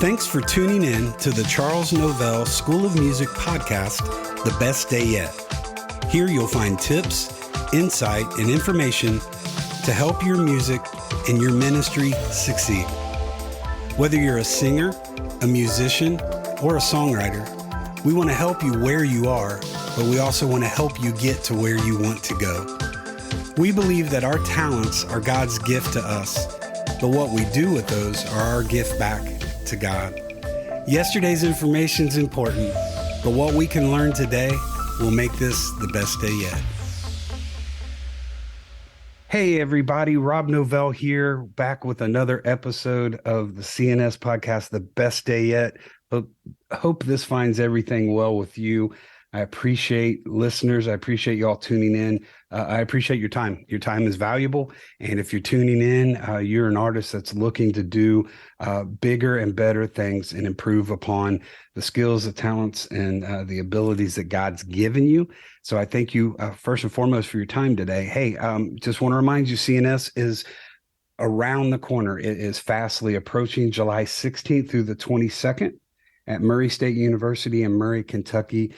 Thanks for tuning in to the Charles Novell School of Music podcast, The Best Day Yet. Here you'll find tips, insight, and information to help your music and your ministry succeed. Whether you're a singer, a musician, or a songwriter, we want to help you where you are, but we also want to help you get to where you want to go. We believe that our talents are God's gift to us, but what we do with those are our gift back to God. Yesterday's information is important, but what we can learn today will make this the best day yet. Hey everybody, Rob Novell here, back with another episode of the CNS podcast, The Best Day Yet. Hope this finds everything well with you. I appreciate listeners. I appreciate y'all tuning in. I appreciate your time. Your time is valuable. And if you're tuning in, you're an artist that's looking to do bigger and better things and improve upon the skills, the talents, and the abilities that God's given you. So I thank you first and foremost for your time today. Hey, just want to remind you, CNS is around the corner. It is fastly approaching July 16th through the 22nd. At Murray State University in Murray, Kentucky.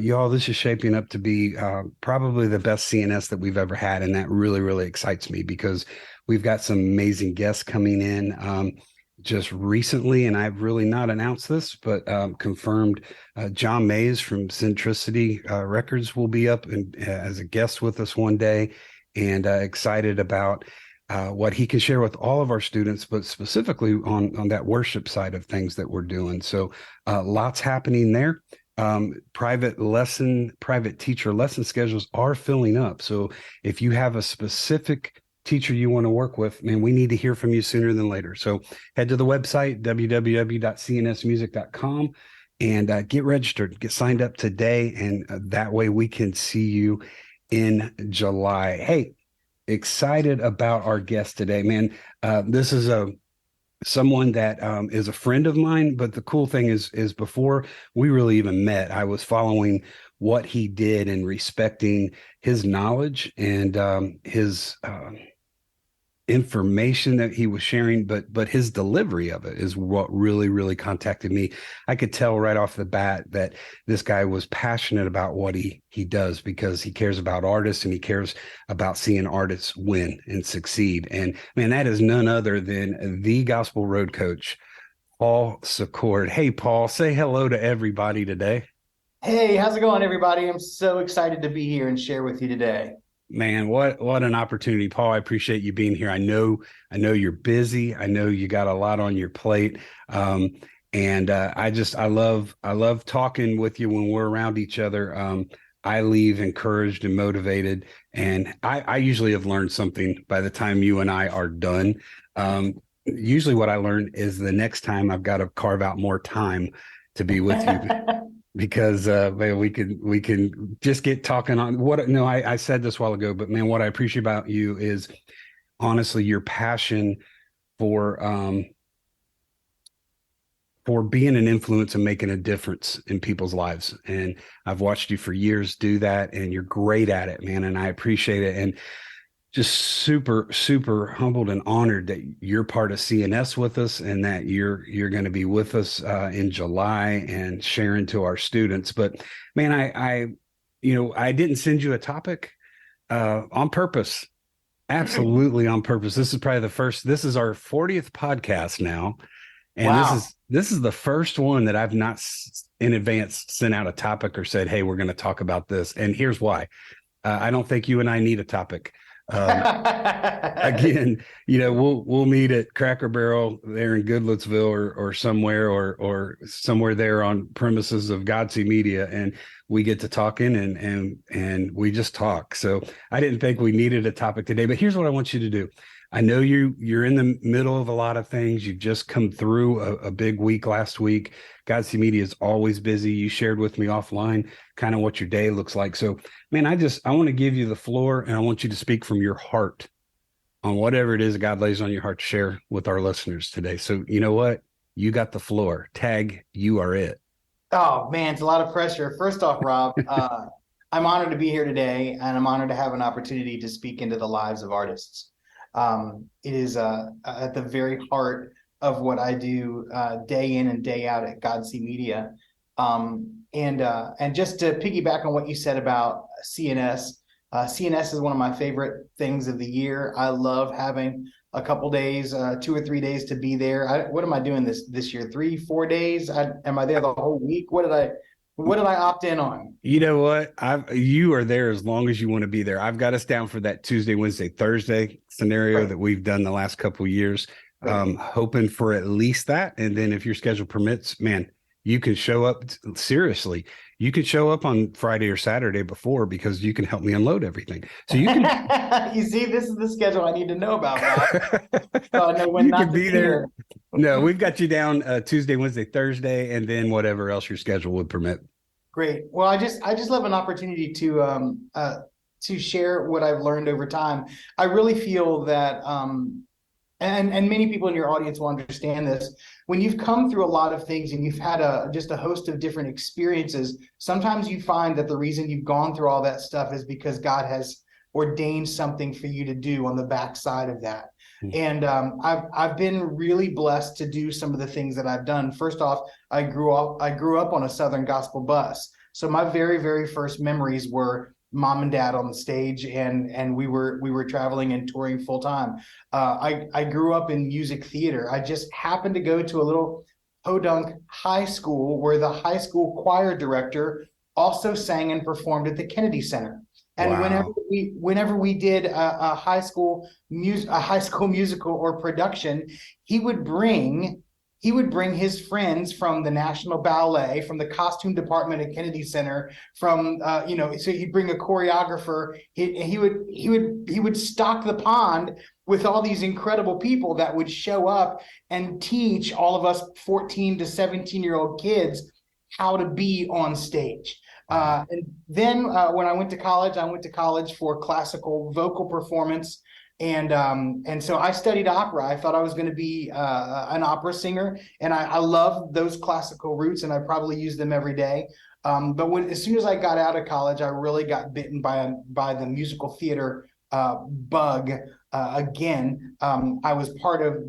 Y'all, this is shaping up to be probably the best CNS that we've ever had. And that really, really excites me because we've got some amazing guests coming in just recently. And I've really not announced this, but confirmed John Mays from Centricity Records will be up as a guest with us one day, and excited about what he can share with all of our students, but specifically on that worship side of things that we're doing. So lots happening there. Private teacher lesson schedules are filling up. So if you have a specific teacher you want to work with, man, we need to hear from you sooner than later. So head to the website, www.cnsmusic.com, and get registered, get signed up today. And that way we can see you in July. Hey, excited about our guest today, man. This is someone that is a friend of mine, but the cool thing is before we really even met, I was following what he did and respecting his knowledge and his information that he was sharing, but his delivery of it is what really, really contacted me. I could tell right off the bat that this guy was passionate about what he does, because he cares about artists and he cares about seeing artists win and succeed. And man, that is none other than the gospel road coach, Paul Secord. Hey, Paul, say hello to everybody today. Hey, how's it going, everybody? I'm so excited to be here and share with you today. Man, what an opportunity, Paul. I appreciate you being here. I know you're busy. I know you got a lot on your plate. And I love talking with you when we're around each other. I leave encouraged and motivated, and I usually have learned something by the time you and I are done. Usually what I learn is the next time I've got to carve out more time to be with you. Because man, we can just get talking on what. No, I said this a while ago, but man, what I appreciate about you is honestly your passion for being an influence and making a difference in people's lives. And I've watched you for years do that, and you're great at it, man. And I appreciate it. And just super, super humbled and honored that you're part of CNS with us, and that you're going to be with us in July and sharing to our students. But man, I didn't send you a topic on purpose. Absolutely on purpose. This is probably this is our 40th podcast now. And wow. This is the first one that I've not in advance sent out a topic or said, hey, we're going to talk about this. And here's why. I don't think you and I need a topic. Again, we'll meet at Cracker Barrel there in Goodlettsville or somewhere or somewhere there on premises of Godsey Media, and we get to talking and we just talk. So I didn't think we needed a topic today, but here's what I want you to do. I know you're in the middle of a lot of things. You've just come through a big week last week. Godsey Media is always busy. You shared with me offline kind of what your day looks like. So, man, I want to give you the floor, and I want you to speak from your heart on whatever it is that God lays on your heart to share with our listeners today. So, you know what? You got the floor. Tag, you are it. Oh, man, it's a lot of pressure. First off, Rob, I'm honored to be here today, and I'm honored to have an opportunity to speak into the lives of artists. It is at the very heart of what I do day in and day out at Godsey Media. And just to piggyback on what you said about CNS, CNS is one of my favorite things of the year. I love having a couple days, 2 or 3 days to be there. What am I doing this year? 3, 4 days? Am I there the whole week? What did I opt in on? You know what? You are there as long as you want to be there. I've got us down for that Tuesday, Wednesday, Thursday scenario that we've done the last couple of years. Hoping for at least that. And then if your schedule permits, man, you can show up. Seriously, you can show up on Friday or Saturday before, because you can help me unload everything. So you can. You see, this is the schedule I need to know about. So I know when You not can to be there. No, we've got you down Tuesday, Wednesday, Thursday, and then whatever else your schedule would permit. Great. Well, I just love an opportunity to share what I've learned over time. I really feel that and many people in your audience will understand this. When you've come through a lot of things and you've had just a host of different experiences, sometimes you find that the reason you've gone through all that stuff is because God has ordained something for you to do on the backside of that. And I've been really blessed to do some of the things that I've done. First off, I grew up on a Southern gospel bus. So my very, very first memories were mom and dad on the stage, and we were traveling and touring full time. I grew up in music theater. I just happened to go to a little podunk high school where the high school choir director also sang and performed at the Kennedy Center. And Wow. whenever we did a high school musical or production, he would bring his friends from the National Ballet, from the costume department at Kennedy Center, from so he'd bring a choreographer. He would stock the pond with all these incredible people that would show up and teach all of us 14 to 17-year-old kids how to be on stage. And then when I went to college for classical vocal performance. And so I studied opera. I thought I was going to be an opera singer, and I love those classical roots, and I probably use them every day. But as soon as I got out of college, I really got bitten by the musical theater bug again. I was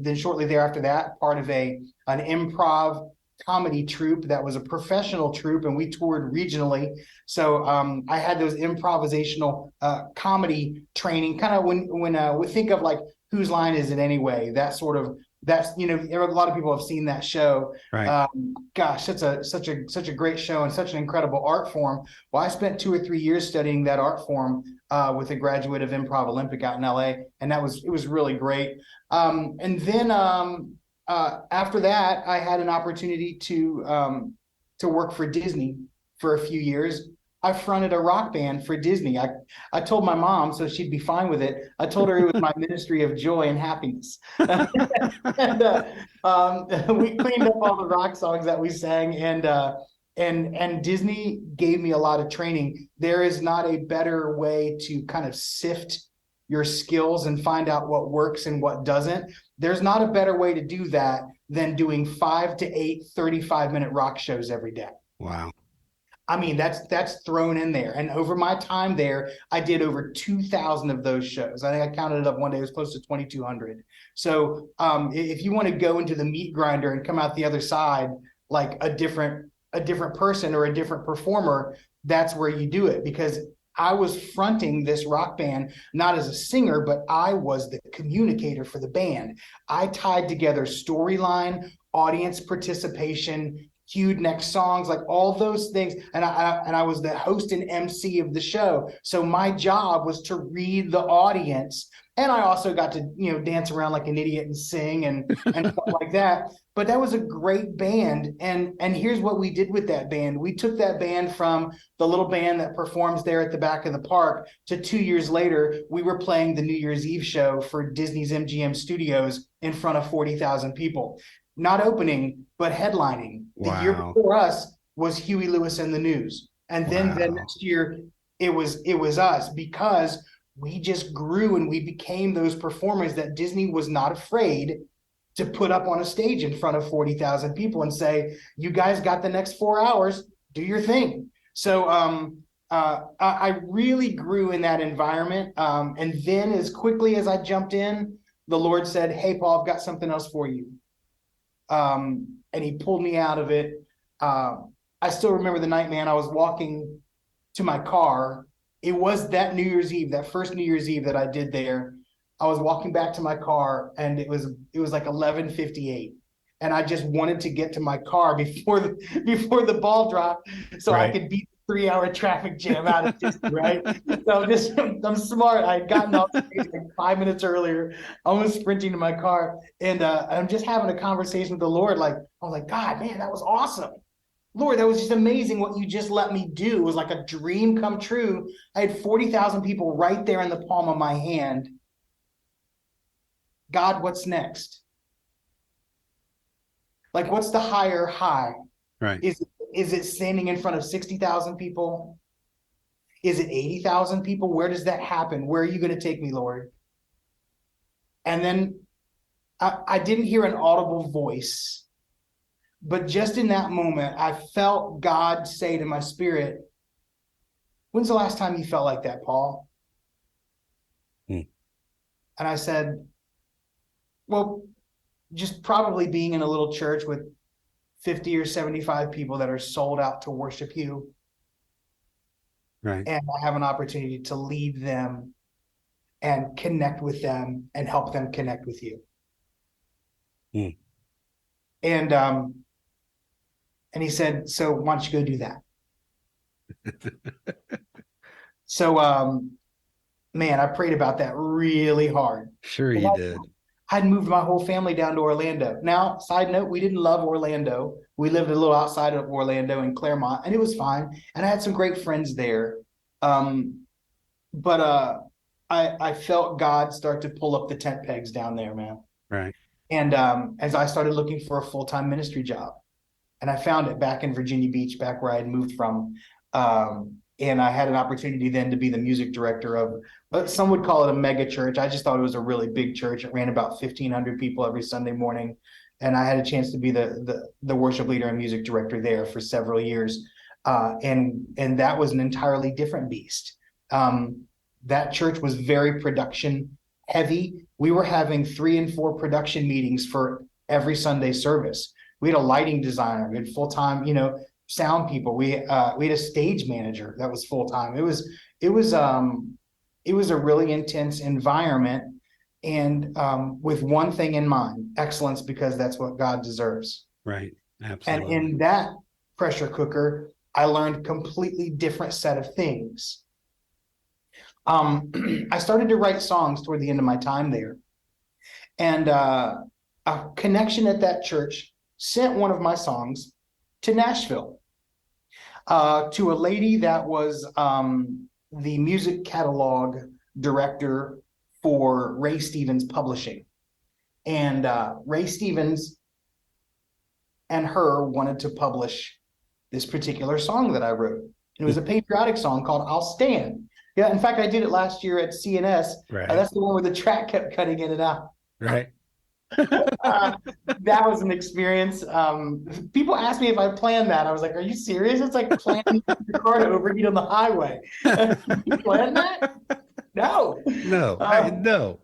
then shortly thereafter that, part of an improv comedy troupe that was a professional troupe, and we toured regionally. So I had those improvisational comedy training, kind of when we think of like Whose Line Is It Anyway? That's a lot of people have seen that show. Right. Gosh, that's such a great show and such an incredible art form. Well, I spent 2 or 3 years studying that art form with a graduate of Improv Olympic out in LA, and it was really great. And then after that, I had an opportunity to work for Disney for a few years. I fronted a rock band for Disney. I told my mom, so she'd be fine with it. I told her it was my ministry of joy and happiness. And we cleaned up all the rock songs that we sang, and Disney gave me a lot of training. There is not a better way to kind of sift your skills and find out what works and what doesn't. There's not a better way to do that than doing 5 to 8 35-minute rock shows every day. Wow. I mean, that's thrown in there. And over my time there, I did over 2,000 of those shows. I think I counted it up one day, it was close to 2,200. So if you want to go into the meat grinder and come out the other side like a different person or a different performer, that's where you do it. Because I was fronting this rock band, not as a singer, but I was the communicator for the band. I tied together storyline, audience participation, cued next songs, like all those things. And I was the host and MC of the show. So my job was to read the audience. And I also got to, dance around like an idiot and sing and stuff like that. But that was a great band. And here's what we did with that band. We took that band from the little band that performs there at the back of the park to 2 years later, we were playing the New Year's Eve show for Disney's MGM Studios in front of 40,000 people. Not opening, but headlining. Wow. The year before us was Huey Lewis and the News. And then the next year it was us, because we just grew and we became those performers that Disney was not afraid to put up on a stage in front of 40,000 people and say, you guys got the next 4 hours, do your thing. So I really grew in that environment. And then as quickly as I jumped in, the Lord said, hey, Paul, I've got something else for you. and he pulled me out of it. I still remember the night, man. I was walking to my car. It was that New Year's Eve, that first New Year's Eve that I did there. I was walking back to my car, and it was like 11:58, and I just wanted to get to my car before the ball dropped, so I could beat the 3-hour traffic jam out of Disney, right? So I'm smart. I had gotten off stage like 5 minutes earlier. I was sprinting to my car, and I'm just having a conversation with the Lord. Like, I was like, God, man, that was awesome. Lord, that was just amazing what you just let me do. It was like a dream come true. I had 40,000 people right there in the palm of my hand. God, what's next? Like, what's the higher high? Right. Is it standing in front of 60,000 people? Is it 80,000 people? Where does that happen? Where are you going to take me, Lord? And then I didn't hear an audible voice. But just in that moment, I felt God say to my spirit, when's the last time you felt like that, Paul? And I said, well, just probably being in a little church with 50 or 75 people that are sold out to worship you. Right. And I have an opportunity to lead them and connect with them and help them connect with you. And he said, so why don't you go do that? So, man, I prayed about that really hard. Sure you did. I'd moved my whole family down to Orlando. Now, side note, we didn't love Orlando. We lived a little outside of Orlando in Claremont, and it was fine. And I had some great friends there. But I felt God start to pull up the tent pegs down there, man. Right. And as I started looking for a full-time ministry job, and I found it back in Virginia Beach, back where I had moved from. And I had an opportunity then to be the music director of, some would call it a mega church. I just thought it was a really big church. It ran about 1,500 people every Sunday morning. And I had a chance to be the worship leader and music director there for several years. And that was an entirely different beast. That church was very production heavy. We were having 3 and 4 production meetings for every Sunday service. We had a lighting designer, we had full-time, sound people. We had a stage manager that was full-time. It was a really intense environment, and with one thing in mind, excellence, because that's what God deserves. Right. Absolutely. And in that pressure cooker, I learned a completely different set of things. I started to write songs toward the end of my time there, and a connection at that church sent one of my songs to Nashville, to a lady that was the music catalog director for Ray Stevens Publishing. And Ray Stevens and her wanted to publish this particular song that I wrote. It was a patriotic song called I'll Stand. Yeah, in fact, I did it last year at CNS. Right. That's the one where the track kept cutting in and out. Right. That was an experience. People asked me if I planned that. I was like, are you serious? It's like planning your car to overheat on the highway. You planned that? No. No.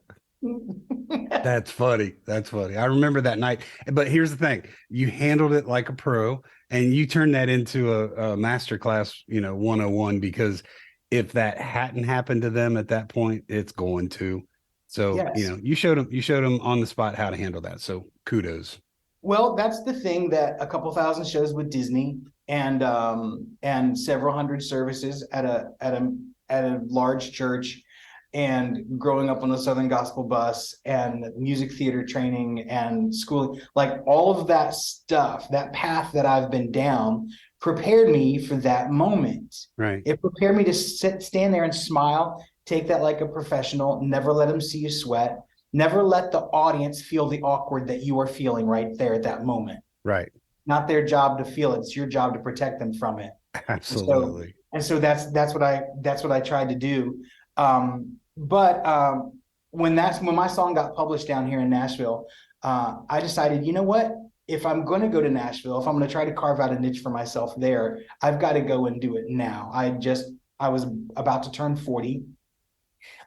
That's funny. I remember that night. But here's the thing. You handled it like a pro, and you turned that into a masterclass, 101, because if that hadn't happened to them at that point, it's going to. So, yes. You showed them on the spot how to handle that. So kudos. Well, that's the thing, that a couple thousand shows with Disney and several hundred services at a large church, and growing up on the Southern Gospel bus and music theater training and schooling, like all of that stuff, that path that I've been down prepared me for that moment. Right. It prepared me to stand there and smile, take that like a professional, never let them see you sweat, never let the audience feel the awkward that you are feeling right there at that moment. Right. Not their job to feel it. It's your job to protect them from it. Absolutely. And so that's what I tried to do. But when my song got published down here in Nashville, I decided, you know what? If I'm going to go to Nashville, if I'm going to try to carve out a niche for myself there, I've got to go and do it now. I was about to turn 40.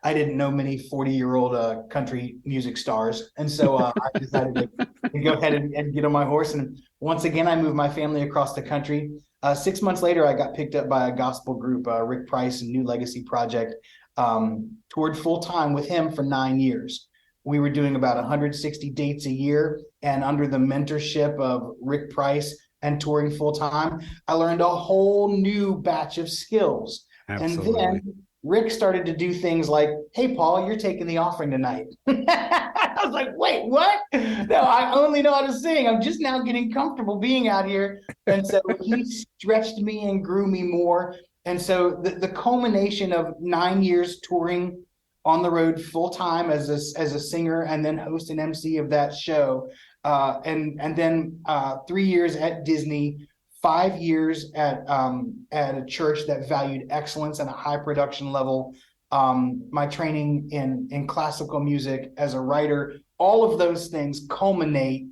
I didn't know many 40-year-old country music stars. And so I decided to go ahead and get on my horse. And once again, I moved my family across the country. 6 months later, I got picked up by a gospel group, Rick Price and New Legacy Project, toured full time with him for 9 years. We were doing about 160 dates a year. And under the mentorship of Rick Price and touring full time, I learned a whole new batch of skills. Absolutely. And then Rick started to do things like, "Hey, Paul, you're taking the offering tonight." I was like, "Wait, what? No, I only know how to sing. I'm just now getting comfortable being out here." And so he stretched me and grew me more. And so the culmination of 9 years touring on the road full time as a singer, and then host and MC of that show, and then 3 years at Disney, 5 years at a church that valued excellence and a high production level, my training in classical music as a writer, all of those things culminate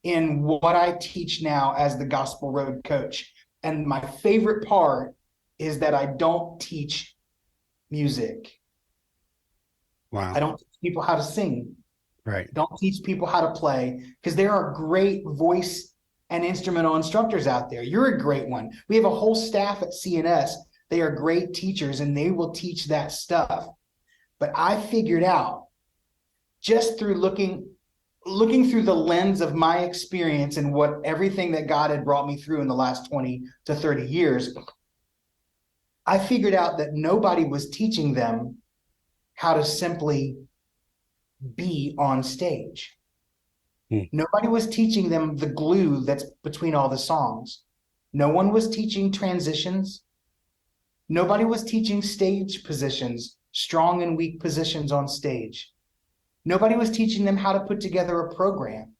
in what I teach now as the Gospel Road Coach. And my favorite part is that I don't teach music. Wow. I don't teach people how to sing. Right. Don't teach people how to play, because there are great voice and instrumental instructors out there. You're a great one. We have a whole staff at CNS. They are great teachers, and they will teach that stuff. But I figured out, just through looking through the lens of my experience and what everything that God had brought me through in the last 20 to 30 years, I figured out that nobody was teaching them how to simply be on stage. Nobody was teaching them the glue that's between all the songs. No one was teaching transitions. Nobody was teaching stage positions, strong and weak positions on stage. Nobody was teaching them how to put together a program.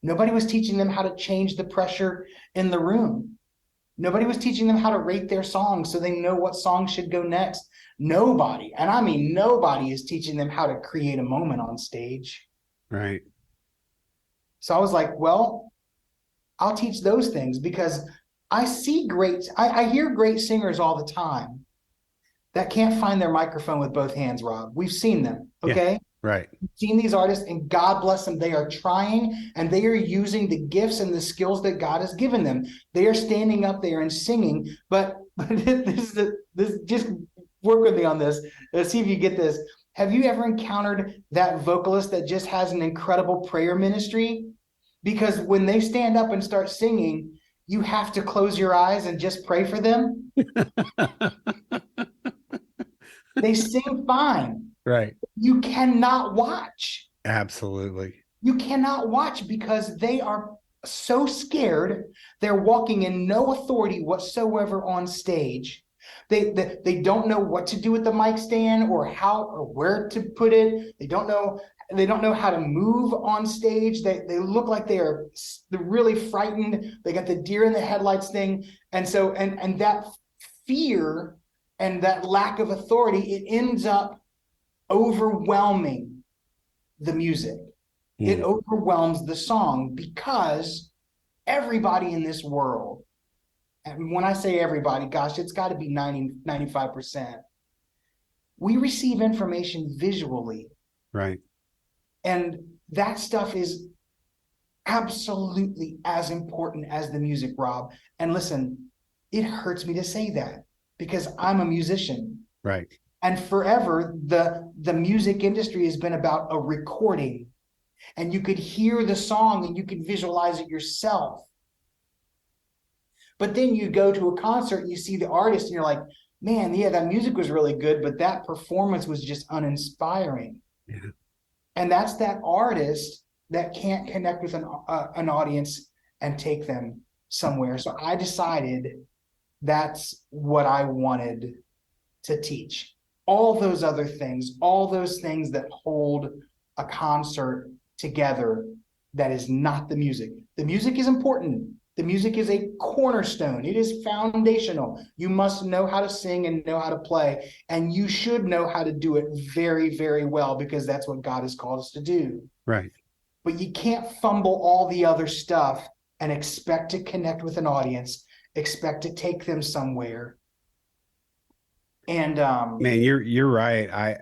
Nobody was teaching them how to change the pressure in the room. Nobody was teaching them how to rate their songs so they know what song should go next. Nobody, and I mean nobody, is teaching them how to create a moment on stage. Right. So I was like, well, I'll teach those things, because I hear great singers all the time that can't find their microphone with both hands, Rob. We've seen them, okay? Yeah, right. We've seen these artists, and God bless them. They are trying, and they are using the gifts and the skills that God has given them. They are standing up there and singing, but this just work with me on this. Let's see if you get this. Have you ever encountered that vocalist that just has an incredible prayer ministry? Because when they stand up and start singing, you have to close your eyes and just pray for them. They sing fine. Right. You cannot watch. Absolutely. You cannot watch, because they are so scared. They're walking in no authority whatsoever on stage. They don't know what to do with the mic stand, or how or where to put it. They don't know how to move on stage. They look like they're really frightened. They got the deer in the headlights thing. And so and that fear and that lack of authority, it ends up overwhelming the music. It overwhelms the song, because everybody in this world, and when I say everybody, gosh, it's got to be 95%. We receive information visually. Right. And that stuff is absolutely as important as the music, Rob. And listen, it hurts me to say that, because I'm a musician. Right. And forever, the music industry has been about a recording. And you could hear the song and you could visualize it yourself. But then you go to a concert and you see the artist and you're like, man, yeah, that music was really good, but that performance was just uninspiring. Yeah. And that's that artist that can't connect with an audience and take them somewhere. So I decided that's what I wanted to teach. All those other things, all those things that hold a concert together, that is not the music. The music is important. The music is a cornerstone. It is foundational. You must know how to sing and know how to play. And you should know how to do it very, very well, because that's what God has called us to do. Right. But you can't fumble all the other stuff and expect to connect with an audience, expect to take them somewhere. And Man, you're right.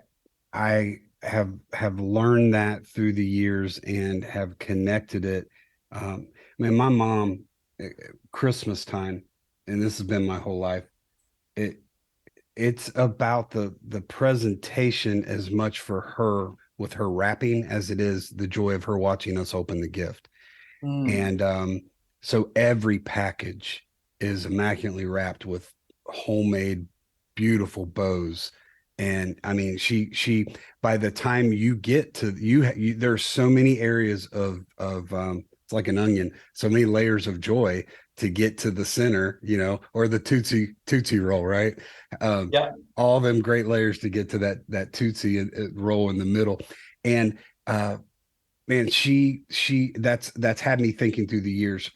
I have learned that through the years and have connected it. Man, my mom, uh, Christmas time, and this has been my whole life. It it's about the presentation as much for her with her wrapping as it is the joy of her watching us open the gift. mm, And so every package is immaculately wrapped with homemade, beautiful bows. And I mean, she by the time you get to you there's so many areas of it's like an onion, so many layers of joy to get to the center, or the tootsie roll, right? Um, yeah. all them great layers to get to that tootsie roll in the middle, and man, she that's had me thinking through the years.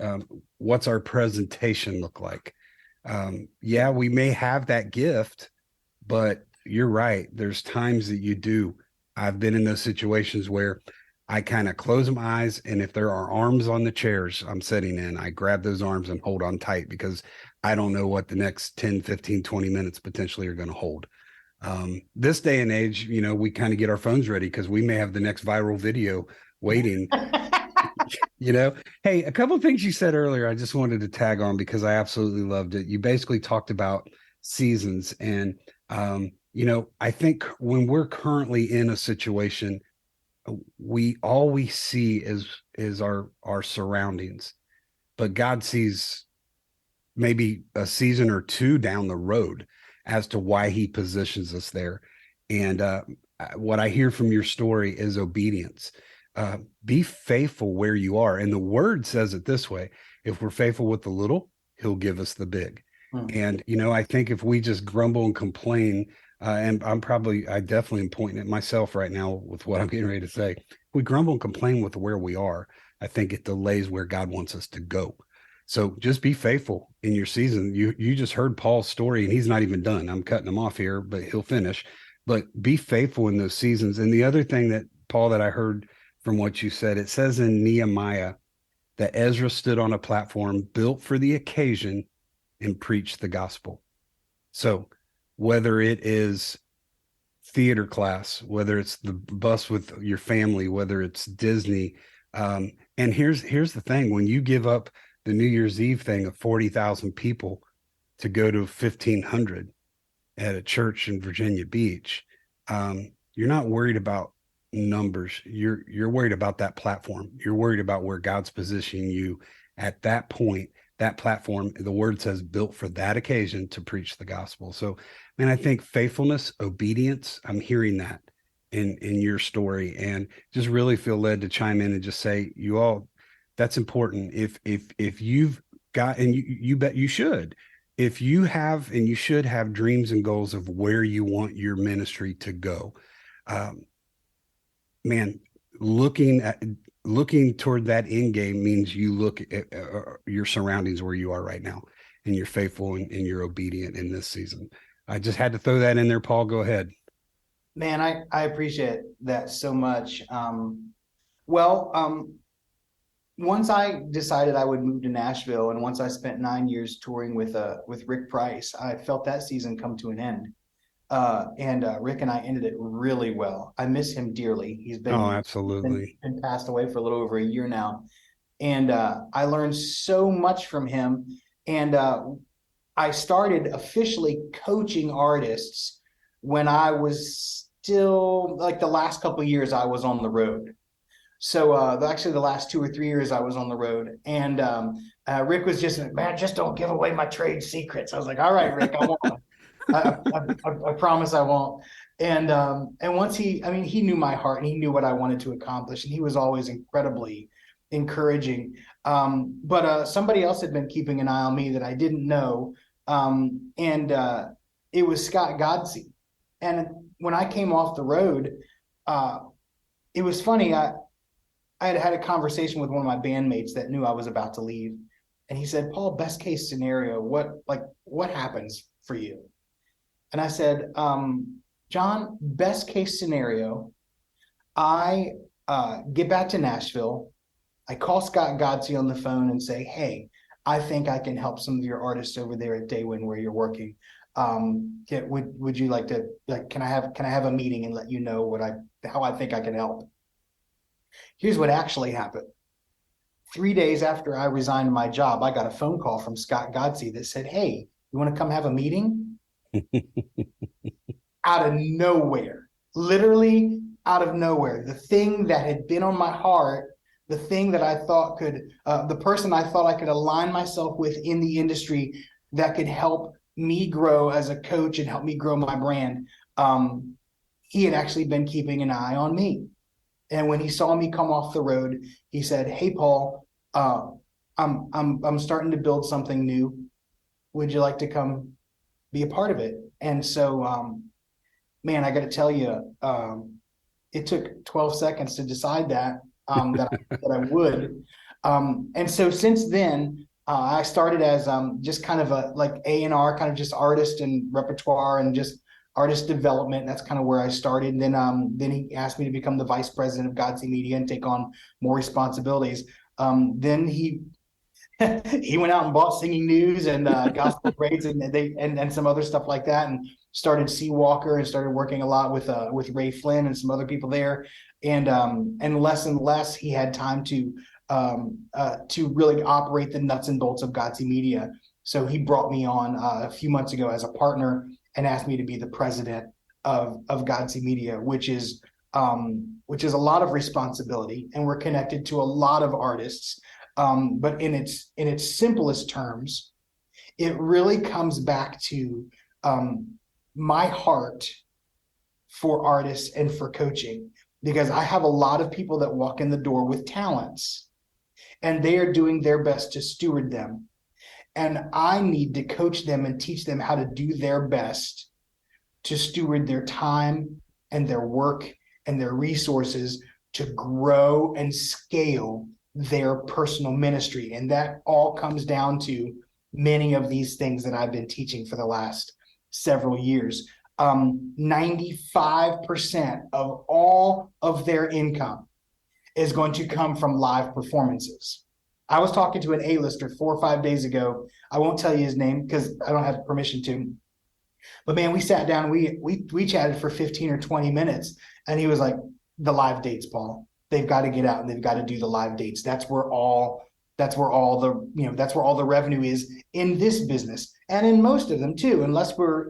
What's our presentation look like? Yeah, we may have that gift, but you're right. There's times that you do. I've been in those situations where I kind of close my eyes, and if there are arms on the chairs I'm sitting in, I grab those arms and hold on tight because I don't know what the next 10, 15, 20 minutes potentially are going to hold. This day and age, we kind of get our phones ready because we may have the next viral video waiting. you know Hey, a couple of things you said earlier I just wanted to tag on because I absolutely loved it. You basically talked about seasons, and I think when we're currently in a situation, we all we see is our surroundings, but God sees maybe a season or two down the road as to why he positions us there. And what I hear from your story is obedience. Be faithful where you are. And the word says it this way: if we're faithful with the little, he'll give us the big. Mm. And, I think if we just grumble and complain, and I definitely am pointing at myself right now with what I'm getting ready to say. If we grumble and complain with where we are, I think it delays where God wants us to go. So just be faithful in your season. You just heard Paul's story, and he's not even done. I'm cutting him off here, but he'll finish. But be faithful in those seasons. And the other thing that Paul that I heard from what you said, it says in Nehemiah that Ezra stood on a platform built for the occasion and preached the gospel. So whether it is theater class, whether it's the bus with your family, whether it's Disney, and here's the thing: when you give up the New Year's Eve thing of 40,000 people to go to 1,500 at a church in Virginia Beach, you're not worried about numbers. You're worried about that platform. You're worried about where God's positioning you at that point. That platform, the word says, built for that occasion to preach the gospel. So, man, I think faithfulness, obedience. I'm hearing that in your story, and just really feel led to chime in and just say, you all, that's important. If you've got, and you bet you should, if you have, and you should have dreams and goals of where you want your ministry to go, um, man, looking toward that end game means you look at your surroundings where you are right now, and you're faithful and you're obedient in this season. I just had to throw that in there. Paul, go ahead. Man, I appreciate that so much. Well, once I decided I would move to Nashville, and once I spent 9 years touring with Rick Price, I felt that season come to an end. And Rick and I ended it really well. I miss him dearly. He's Oh, been absolutely. been passed away for a little over a year now, and I learned so much from him. And I started officially coaching artists when I was still like the last couple of years I was on the road. So actually, the last 2 or 3 years I was on the road, and Rick was just, man, just don't give away my trade secrets. I was like, all right, Rick, I won't. I promise I won't. And once I mean, he knew my heart and he knew what I wanted to accomplish, and he was always incredibly encouraging. But somebody else had been keeping an eye on me that I didn't know, and it was Scott Godsey. And when I came off the road, uh, it was funny. I had had a conversation with one of my bandmates that knew I was about to leave, and he said, "Paul, best case scenario, what happens for you?" And I said, "John, best case scenario, I get back to Nashville. I call Scott Godsey on the phone and say, hey, I think I can help some of your artists over there at Daywin where you're working. would you like to, like, can I have a meeting and let you know how I think I can help? Here's what actually happened. 3 days after I resigned my job, I got a phone call from Scott Godsey that said, "Hey, you want to come have a meeting?" Out of nowhere, literally out of nowhere. The thing that had been on my heart, the thing that I thought the person I thought I could align myself with in the industry that could help me grow as a coach and help me grow my brand. He had actually been keeping an eye on me. And when he saw me come off the road, he said, "Hey, Paul, I'm starting to build something new. Would you like to come be a part of it?" And so, man, I got to tell you, it took 12 seconds to decide that I would. And so since then, I started as just kind of a like A&R, kind of just artist and repertoire and just artist development. That's kind of where I started. And then he asked me to become the vice president of Godsey Media and take on more responsibilities. Then he went out and bought Singing News and Gospel Grades and some other stuff like that, and started Seawalker and started working a lot with Ray Flynn and some other people there. And less he had time to really operate the nuts and bolts of Godsey Media. So he brought me on a few months ago as a partner and asked me to be the president of Godsey Media, which is a lot of responsibility, and we're connected to a lot of artists. But in its simplest terms, it really comes back to my heart for artists and for coaching, because I have a lot of people that walk in the door with talents, and they are doing their best to steward them. And I need to coach them and teach them how to do their best to steward their time and their work and their resources to grow and scale their personal ministry. And that all comes down to many of these things that I've been teaching for the last several years. 95% of all of their income is going to come from live performances. I was talking to an A-lister 4 or 5 days ago. I won't tell you his name because I don't have permission to. But man, we sat down, we chatted for 15 or 20 minutes, and he was like, "The live dates, Paul. They've got to get out and they've got to do the live dates. That's where all the revenue is in this business, and in most of them too, unless we're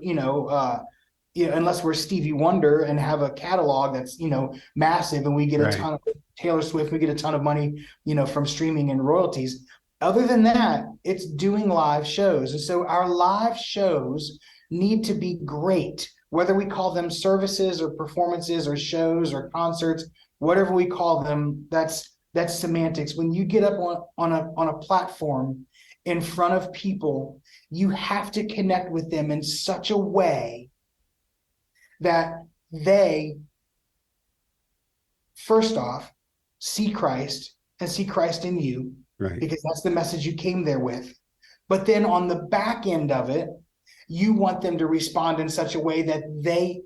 unless we're Stevie Wonder and have a catalog that's massive, and we get a ton of Taylor Swift, we get a ton of money from streaming and royalties. Other than that, it's doing live shows. And so our live shows need to be great, whether we call them services or performances or shows or concerts, whatever we call them. That's semantics. When you get up on a platform in front of people, you have to connect with them in such a way that they, first off, see Christ and see Christ in you, right? Because that's the message you came there with. But then on the back end of it, you want them to respond in such a way that they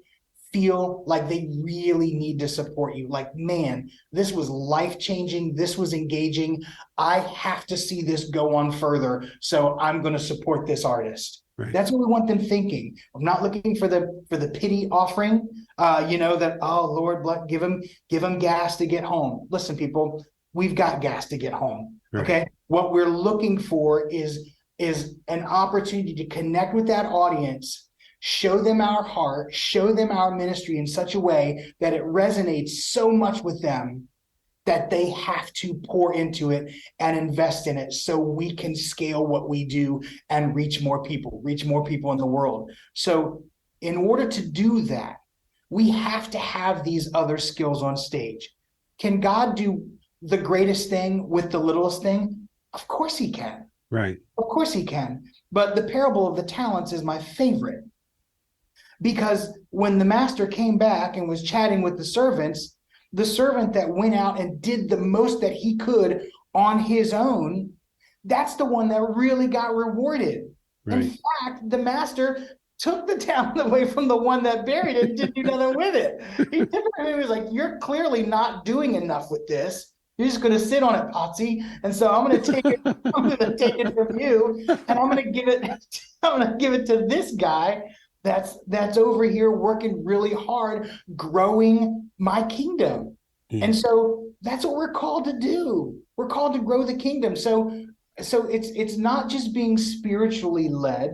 feel like they really need to support you. Like, man, this was life-changing. This was engaging. I have to see this go on further, so I'm going to support this artist. Right. That's what we want them thinking. I'm not looking for the pity offering, that, oh, Lord, give them gas to get home. Listen, people, we've got gas to get home. Right. Okay. What we're looking for is an opportunity to connect with that audience, show them our heart, show them our ministry in such a way that it resonates so much with them that they have to pour into it and invest in it so we can scale what we do and reach more people in the world. So in order to do that, we have to have these other skills on stage. Can God do the greatest thing with the littlest thing? Of course he can. Right. Of course he can. But the parable of the talents is my favorite, because when the master came back and was chatting with the servants, the servant that went out and did the most that he could on his own, that's the one that really got rewarded. Right. In fact, the master took the talent away from the one that buried it and didn't do nothing with it. He was like, "You're clearly not doing enough with this. You're just going to sit on it, Potsy. And so I'm going to take it. I'm going to take it from you, and I'm going to give it. I'm going to give it to this guy that's over here working really hard, growing my kingdom. And so that's what we're called to do. We're called to grow the kingdom. So it's not just being spiritually led,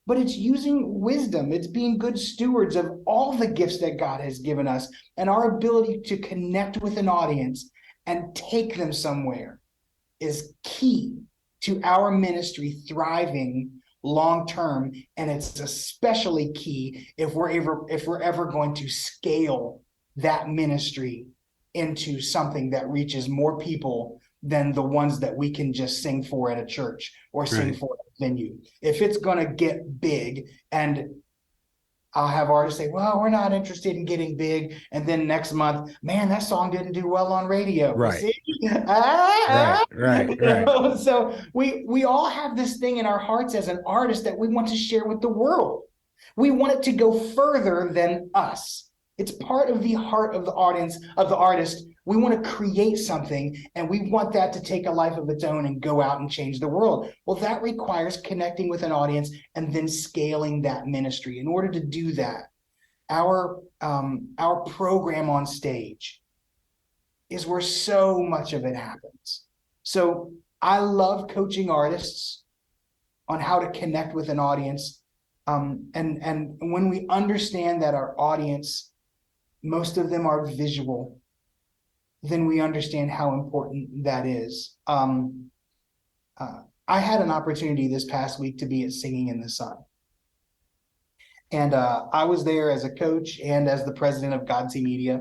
but it's using wisdom. It's being good stewards of all the gifts that God has given us, and our ability to connect with an audience and take them somewhere is key to our ministry thriving long term. And it's especially key if we're ever going to scale that ministry into something that reaches more people than the ones that we can just sing for at a church or sing for at a venue. If it's going to get big, and I'll have artists say, well, we're not interested in getting big. And then next month, man, that song didn't do well on radio. Right. See? Right. So we all have this thing in our hearts as an artist that we want to share with the world. We want it to go further than us. It's part of the heart of the audience, of the artist. We want to create something, and we want that to take a life of its own and go out and change the world. Well, that requires connecting with an audience and then scaling that ministry. In order to do that, our program on stage is where so much of it happens. So I love coaching artists on how to connect with an audience. And when we understand that our audience, most of them are visual, then we understand how important that is. I had an opportunity this past week to be at Singing in the Sun. And I was there as a coach and as the president of Godsey Media.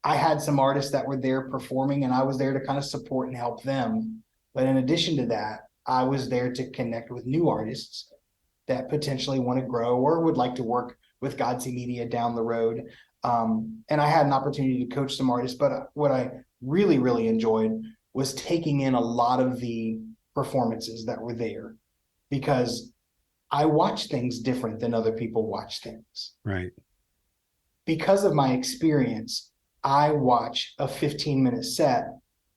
I had some artists that were there performing, and I was there to kind of support and help them. But in addition to that, I was there to connect with new artists that potentially want to grow or would like to work with Godsey Media down the road. And I had an opportunity to coach some artists, but what I really, really enjoyed was taking in a lot of the performances that were there, because I watch things different than other people watch things. Right. Because of my experience, I watch a 15-minute set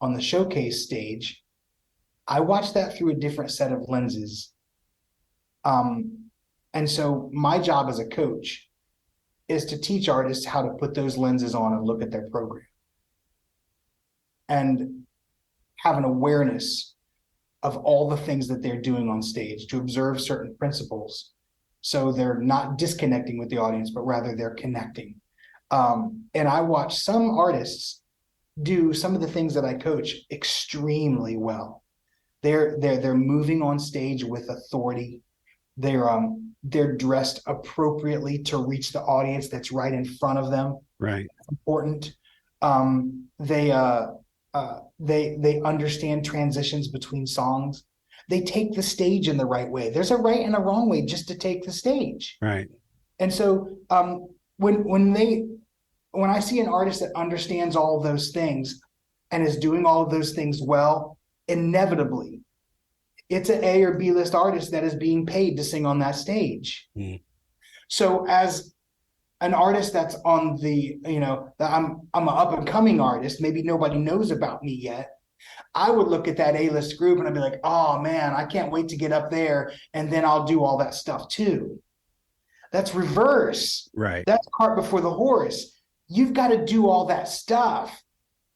on the showcase stage. I watch that through a different set of lenses. And so my job as a coach is to teach artists how to put those lenses on and look at their program and have an awareness of all the things that they're doing on stage, to observe certain principles so they're not disconnecting with the audience, but rather they're connecting. And I watch some artists do some of the things that I coach extremely well. They're moving on stage with authority. They're dressed appropriately to reach the audience that's right in front of them. Right. That's important. They understand transitions between songs. They take the stage in the right way. There's a right and a wrong way just to take the stage. Right. And so when I see an artist that understands all of those things and is doing all of those things well, inevitably, it's an A or B list artist that is being paid to sing on that stage. So as an artist that's on the, I'm an up and coming artist, maybe nobody knows about me yet, I would look at that A-list group and I'd be like, oh man, I can't wait to get up there, and then I'll do all that stuff too. That's reverse. Right. That's cart before the horse. You've got to do all that stuff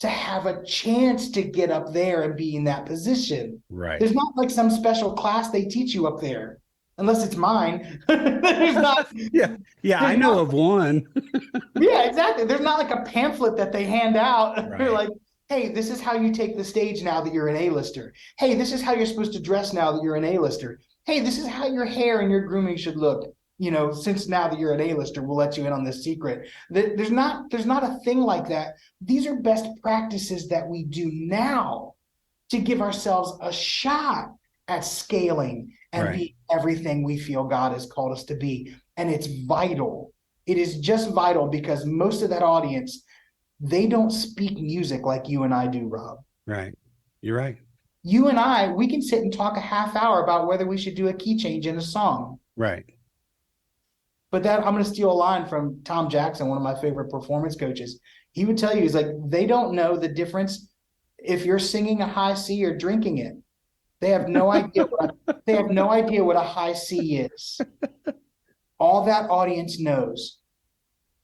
to have a chance to get up there and be in that position. Right. There's not like some special class they teach you up there, unless it's mine. There's not. Yeah, I know of one. Yeah, exactly. There's not like a pamphlet that they hand out. Right. They're like, hey, this is how you take the stage now that you're an A-lister. Hey, this is how you're supposed to dress now that you're an A-lister. Hey, this is how your hair and your grooming should look. Since now that you're an A-lister, we'll let you in on this secret. There's not a thing like that. These are best practices that we do now to give ourselves a shot at scaling and being everything we feel God has called us to be. And it's vital. It is just vital, because most of that audience, they don't speak music like you and I do, Rob. Right. You're right. You and I, we can sit and talk a half hour about whether we should do a key change in a song. Right. But I'm going to steal a line from Tom Jackson, one of my favorite performance coaches. He would tell you, he's like, they don't know the difference if you're singing a high C or drinking it. They have no idea they have no idea what a high C is. All that audience knows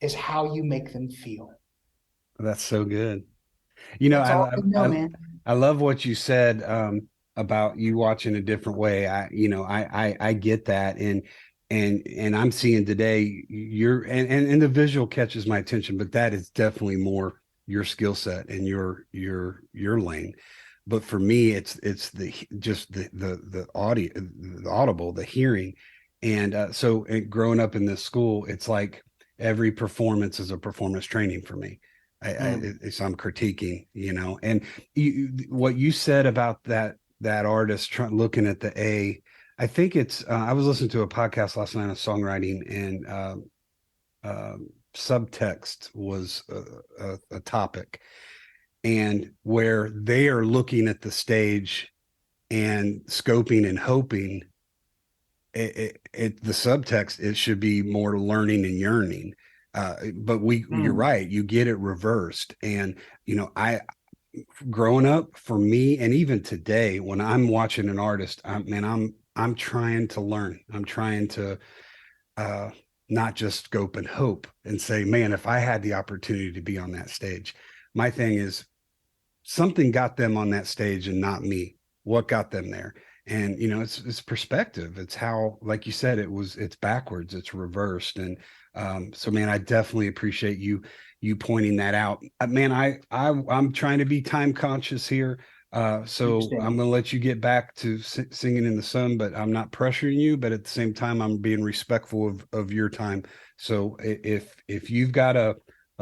is how you make them feel. That's so good. That's all they know, man. I love what you said about you watching a different way. I get that, and I'm seeing today and the visual catches my attention, but that is definitely more your skill set and your lane. But for me, it's the audio, the audible, the hearing, and so growing up in this school, it's like every performance is a performance training for me. So I'm critiquing, and what you said about that artist looking at the A. I think it's. I was listening to a podcast last night on songwriting, and subtext was a topic, and where they are looking at the stage and scoping and hoping. The subtext, it should be more learning and yearning. But you're right, you get it reversed. And I growing up, for me, and even today when I'm watching an artist, I'm trying to learn. I'm trying to not just scope and hope and say, man, if I had the opportunity to be on that stage. My thing is, something got them on that stage and not me. What got them there? And it's perspective. It's how, like you said, it's backwards, it's reversed. And so, man, I definitely appreciate you pointing that out. Man, I'm trying to be time conscious here. So I'm going to let you get back to singing in the sun, but I'm not pressuring you. But at the same time, I'm being respectful of your time. So if you've got a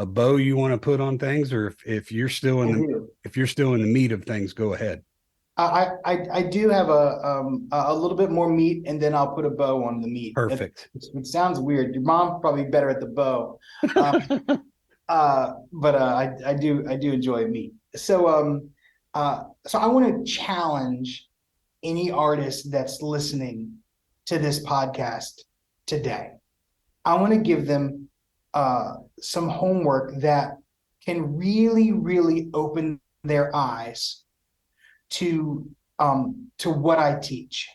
bow you want to put on things, or if you're still in the meat of things, go ahead. I do have a little bit more meat, and then I'll put a bow on the meat. Perfect. It sounds weird. Your mom's probably better at the bow, but I do enjoy meat. So I want to challenge any artist that's listening to this podcast today. I want to give them some homework that can really, really open their eyes to what I teach.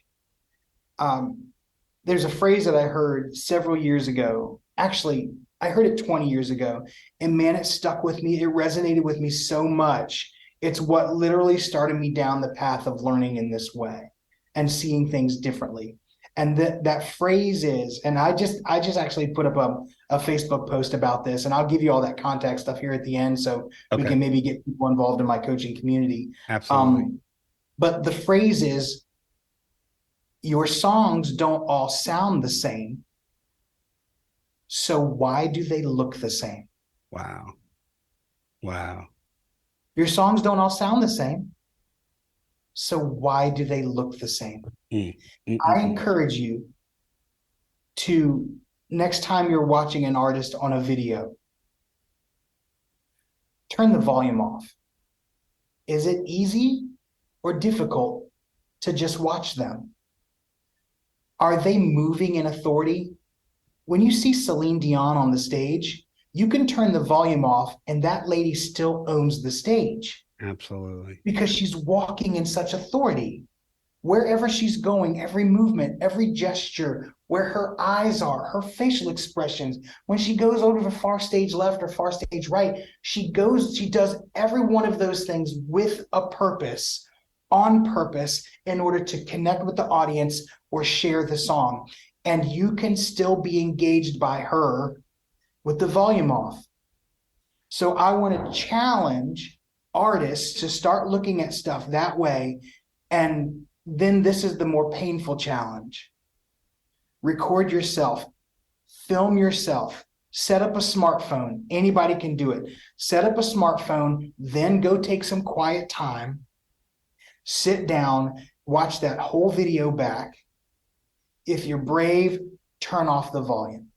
There's a phrase that I heard several years ago. Actually, I heard it 20 years ago, and man, it stuck with me. It resonated with me so much. It's what literally started me down the path of learning in this way and seeing things differently. And that phrase is, and I just actually put up a Facebook post about this, and I'll give you all that context stuff here at the end, so we can maybe get people involved in my coaching community. Absolutely. But the phrase is, your songs don't all sound the same, so why do they look the same? Wow. Your songs don't all sound the same, so why do they look the same? I encourage you to, next time you're watching an artist on a video, turn the volume off. Is it easy or difficult to just watch them? Are they moving in authority? When you see Celine Dion on the stage, you can turn the volume off and that lady still owns the stage. Absolutely. Because she's walking in such authority. Wherever she's going, every movement, every gesture, where her eyes are, her facial expressions, when she goes over to far stage left or far stage right, she does every one of those things with a purpose, on purpose, in order to connect with the audience or share the song. And you can still be engaged by her with the volume off. So I want to challenge artists to start looking at stuff that way. And then this is the more painful challenge. Record yourself, film yourself, set up a smartphone. Anybody can do it. Set up a smartphone, then go take some quiet time, sit down, watch that whole video back. If you're brave, turn off the volume.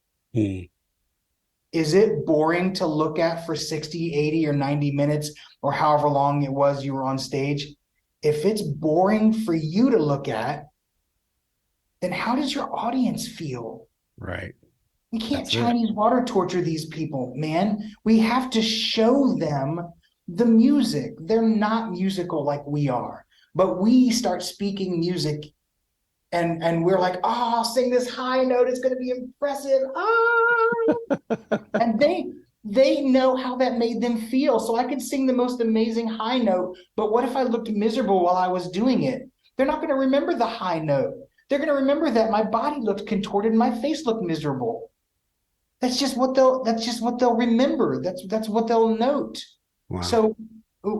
Is it boring to look at for 60, 80, or 90 minutes, or however long it was you were on stage? If it's boring for you to look at, then how does your audience feel? Right. We can't Chinese water torture these people, man. We have to show them the music, they're not musical like we are, but we start speaking music and we're like, oh, I'll sing this high note, it's going to be impressive. And they know how that made them feel. So I could sing the most amazing high note, but what if I looked miserable while I was doing it? They're not going to remember the high note. They're going to remember that my body looked contorted and my face looked miserable. That's just what they'll remember. That's what they'll note. Wow.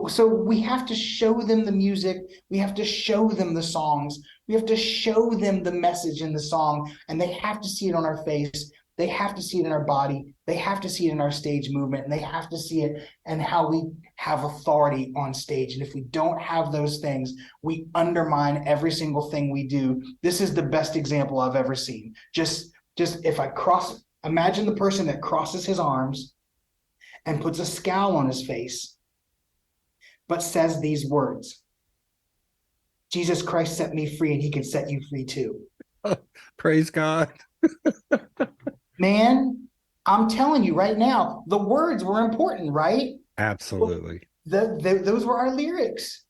So we have to show them the music. We have to show them the songs. We have to show them the message in the song, and they have to see it on our face. They have to see it in our body. They have to see it in our stage movement, and they have to see it and how we have authority on stage. And if we don't have those things, we undermine every single thing we do. This is the best example I've ever seen. Just if I imagine the person that crosses his arms and puts a scowl on his face, but says these words: Jesus Christ set me free, and he can set you free too. Praise God. Man, I'm telling you right now, the words were important, right? Absolutely. Those were our lyrics.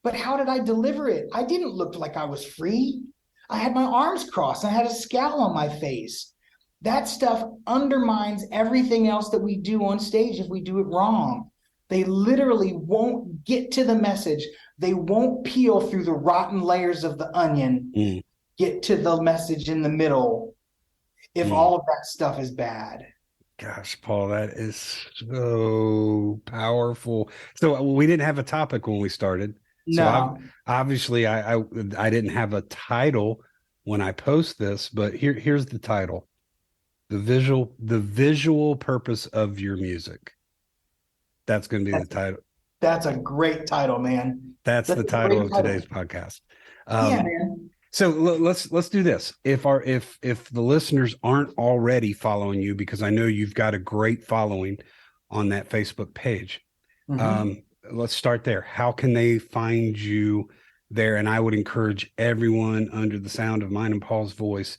But how did I deliver it? I didn't look like I was free. I had my arms crossed. I had a scowl on my face. That stuff undermines everything else that we do on stage if we do it wrong. They literally won't get to the message. They won't peel through the rotten layers of the onion, get to the message in the middle, if all of that stuff is bad. Gosh, Paul, that is so powerful. So we didn't have a topic when we started. No. So obviously I didn't have a title when I post this, but here's the title. The visual purpose of your music. That's going to be the title. That's a great title, man. That's the title of today's podcast. Yeah, man. So let's do this. If the listeners aren't already following you, because I know you've got a great following on that Facebook page, let's start there. How can they find you there? And I would encourage everyone under the sound of mine and Paul's voice,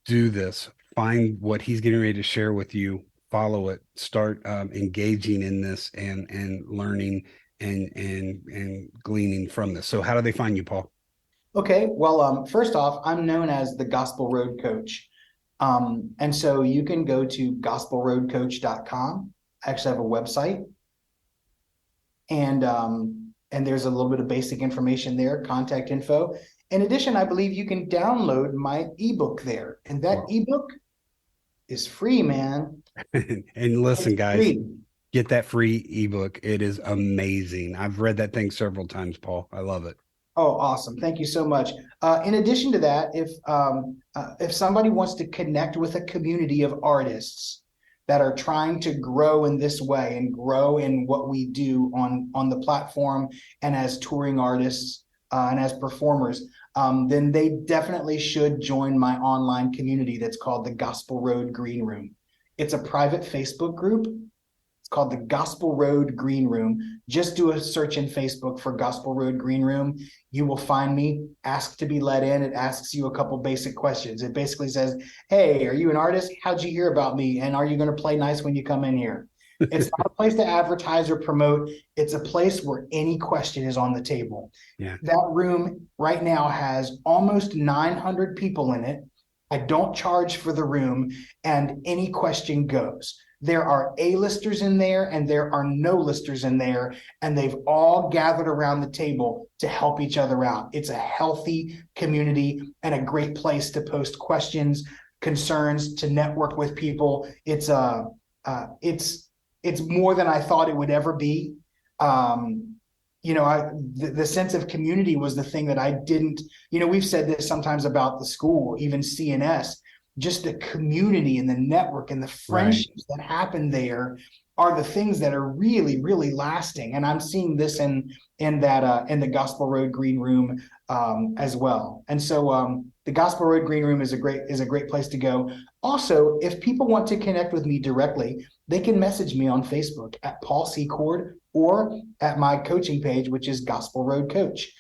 do this. Find what he's getting ready to share with you. Follow it. Start engaging in this and learning and gleaning from this. So how do they find you, Paul? Okay, well, first off, I'm known as the Gospel Road Coach. And so you can go to gospelroadcoach.com. I actually have a website. And there's a little bit of basic information there, contact info. In addition, I believe you can download my ebook there. And that ebook is free, man. And listen, guys, get that free ebook. It is amazing. I've read that thing several times, Paul. I love it. Oh, awesome. Thank you so much. In addition to that, if somebody wants to connect with a community of artists that are trying to grow in this way and grow in what we do on the platform and as touring artists and as performers, then they definitely should join my online community that's called the Gospel Road Green Room. It's a private Facebook group. It's called the Gospel Road Green Room. Just do a search in Facebook for Gospel Road Green Room. You will find me. Ask to be let in. It asks you a couple basic questions. It basically says, hey, are you an artist? How'd you hear about me? And are you going to play nice when you come in here? It's not a place to advertise or promote. It's a place where any question is on the table. Yeah. That room right now has almost 900 people in it. I don't charge for the room, and any question goes. There are A-listers in there and there are no-listers in there, and they've all gathered around the table to help each other out. It's a healthy community and a great place to post questions, concerns, to network with people. It's more than I thought it would ever be. The sense of community was the thing that I didn't, we've said this sometimes about the school, even CNS, just the community and the network and the friendships that happen there are the things that are really, really lasting. And I'm seeing this in the Gospel Road Green Room as well. And so the Gospel Road Green Room is a great place to go. Also, if people want to connect with me directly, they can message me on Facebook at Paul Secord or at my coaching page, which is Gospel Road Coach.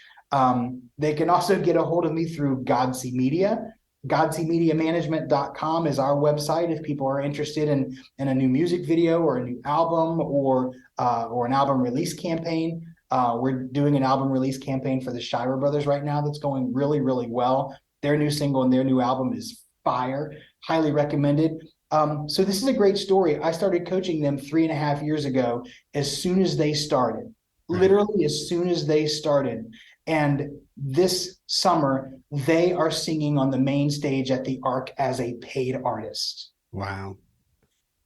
They can also get a hold of me through Godsey Media. GodseyMediaManagement.com is our website if people are interested in a new music video or a new album or an album release campaign. We're doing an album release campaign for the Shira Brothers right now that's going really, really well. Their new single and their new album is fire. Highly recommended. So this is a great story. I started coaching them 3.5 years ago as soon as they started. Literally as soon as they started. And this summer, they are singing on the main stage at the Arc as a paid artist. Wow.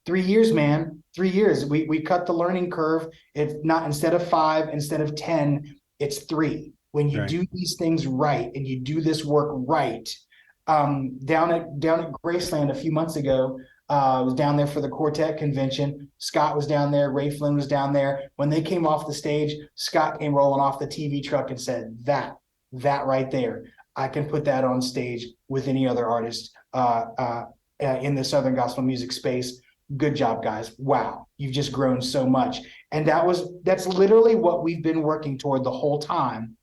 3 years, man. 3 years. We cut the learning curve. It's not, instead of 5, instead of 10, it's 3. When you do these things right and you do this work right, down at Graceland a few months ago, I was down there for the quartet convention. Scott was down there. Ray Flynn was down there. When they came off the stage, Scott came rolling off the TV truck and said, that right there, I can put that on stage with any other artist in the Southern gospel music space. Good job, guys. Wow. You've just grown so much. And that's literally what we've been working toward the whole time,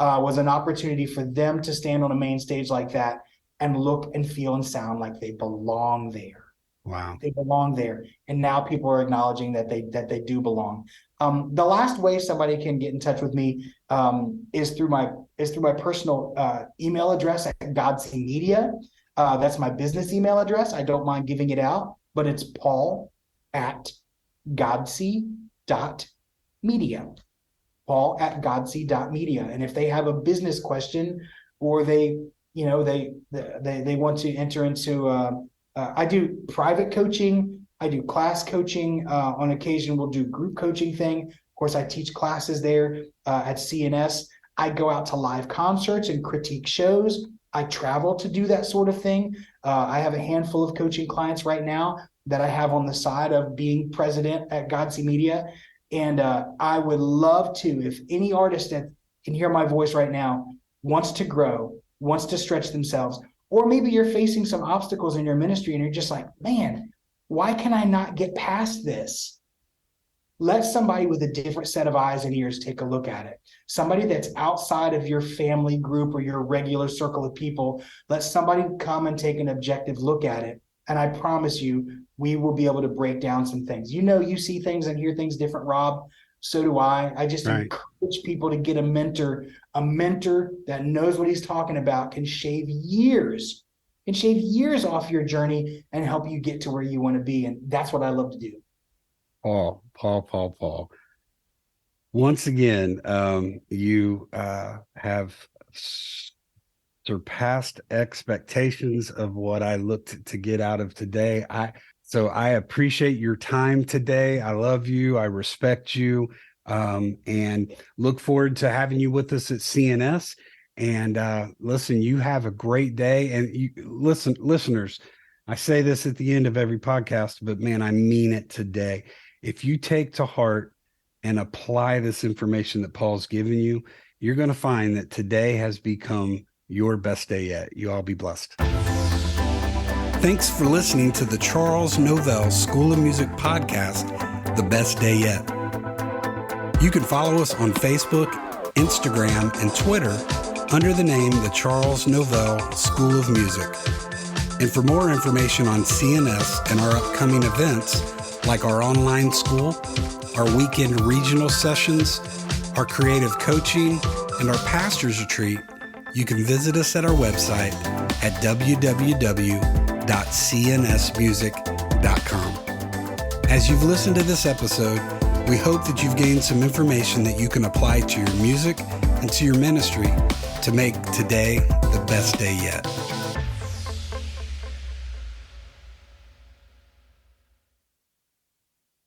was an opportunity for them to stand on a main stage like that and look and feel and sound like they belong there. Wow. They belong there. And now people are acknowledging that they do belong. The last way somebody can get in touch with me is through my personal email address at Godsey Media. That's my business email address. I don't mind giving it out, but it's paul@godsey.media. paul@godsey.media. And if they have a business question or they want to enter into I do private coaching. I do class coaching. On occasion, we'll do group coaching thing. Of course, I teach classes there at CNS. I go out to live concerts and critique shows. I travel to do that sort of thing. I have a handful of coaching clients right now that I have on the side of being president at Godsey Media. And I would love to, if any artist that can hear my voice right now wants to grow, wants to stretch themselves, or maybe you're facing some obstacles in your ministry and you're just like, man, why can I not get past this? Let somebody with a different set of eyes and ears take a look at it. Somebody that's outside of your family group or your regular circle of people, let somebody come and take an objective look at it. And I promise you, we will be able to break down some things. You see things and hear things different, Rob. So do I. I just encourage people to get a mentor that knows what he's talking about, can shave years off your journey and help you get to where you want to be. And that's what I love to do. Paul. Once again, you have surpassed expectations of what I looked to get out of today. So I appreciate your time today. I love you. I respect you, and look forward to having you with us at CNS. And listen, you have a great day. And listeners, I say this at the end of every podcast, but man, I mean it today. If you take to heart and apply this information that Paul's given you, you're going to find that today has become your best day yet. You all be blessed. Thanks for listening to the Charles Novell School of Music podcast, The Best Day Yet. You can follow us on Facebook, Instagram, and Twitter under the name the Charles Novell School of Music. And for more information on CNS and our upcoming events, like our online school, our weekend regional sessions, our creative coaching, and our pastor's retreat, you can visit us at our website at www.cnsmusic.com. As you've listened to this episode, we hope that you've gained some information that you can apply to your music and to your ministry to make today the best day yet.